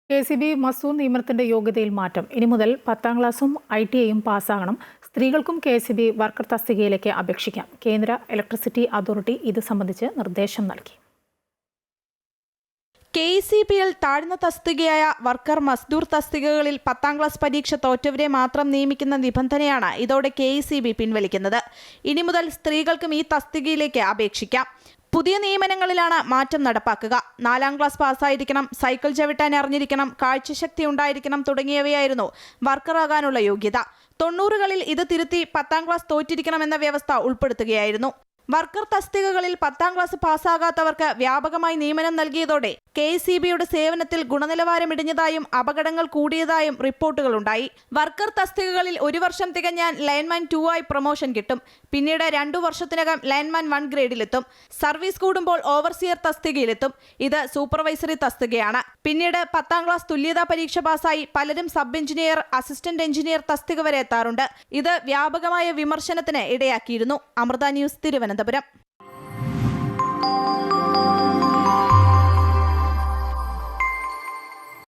KCB masoor നിയമനത്തിന്റെ യോഗ്യതയിൽ മാറ്റം. ഇനി മുതൽ 10ാം ക്ലാസും ITIയും പാസ്സാകണം. സ്ത്രീകൾക്കും KCB വർക്കർ തസ്തികയിലേക്ക് അപേക്ഷിക്കാം. കേന്ദ്ര ഇലക്ട്രിസിറ്റി അതോറിറ്റി ഇത് സംബന്ധിച്ച് നിർദ്ദേശം നൽകി. KCBയിൽ താഴ്ന്ന തസ്തികയായ വർക്കർ മസ്ദൂർ തസ്തികകളിൽ 10ാം ക്ലാസ് പരീക്ഷ തോറ്റവരെ മാത്രം നിയമിക്കുന്ന നിബന്ധനയാണ് ഇതോടെ KCB പിൻവലിക്കുന്നത്. ഇനി മുതൽ സ്ത്രീകൾക്കും ഈ തസ്തികയിലേക്ക് അപേക്ഷിക്കാം. പുതിയ നിയമനങ്ങളിലാണ് മാറ്റം നടപ്പാക്കുക. 4ാം ക്ലാസ് പാസ്സായിരിക്കണം, സൈക്കിൾ ചവിട്ടാൻ അറിഞ്ഞിരിക്കണം, കാഴ്ചശക്തി ഉണ്ടായിരിക്കണം തുടങ്ങിയവയായിരുന്നു വർക്കറാകാനുള്ള യോഗ്യത. 90കളിൽ ഇത് തിരുത്തി 10ാം ക്ലാസ് തോറ്റിരിക്കണമെന്ന വ്യവസ്ഥ ഉൾപ്പെടുത്തുകയായിരുന്നു. വർക്കർ തസ്തികകളിൽ 10ാം ക്ലാസ് പാസ്സാകാത്തവർക്ക് വ്യാപകമായി നിയമനം നൽകിയതോടെ KCBയുടെ സേവനത്തിൽ ഗുണനിലവാരം ഇടിഞ്ഞതായും അപകടങ്ങൾ കൂടിയതായും റിപ്പോർട്ടുകളുണ്ടായി. വർക്കർ തസ്തികകളിൽ 1 വർഷം തികഞ്ഞാൽ ലൈൻമാൻ 2 ആയി പ്രൊമോഷൻ കിട്ടും. പിന്നീട് 2 വർഷത്തിനകം ലൈൻമാൻ 1 ഗ്രേഡിലെത്തും. സർവീസ് കൂടുമ്പോൾ ഓവർസിയർ തസ്തികയിലെത്തും. ഇത് സൂപ്പർവൈസറി തസ്തികയാണ്. പിന്നീട് 10ാം ക്ലാസ് തുല്യതാ പരീക്ഷ പാസ്സായി പലരും സബ് എഞ്ചിനീയർ, അസിസ്റ്റന്റ് എഞ്ചിനീയർ തസ്തിക വരെ എത്താറുണ്ട്. ഇത് വ്യാപകമായ വിമർശനത്തിന് ഇടയാക്കിയിരുന്നു. അമൃത ന്യൂസ്, തിരുവനന്തപുരം.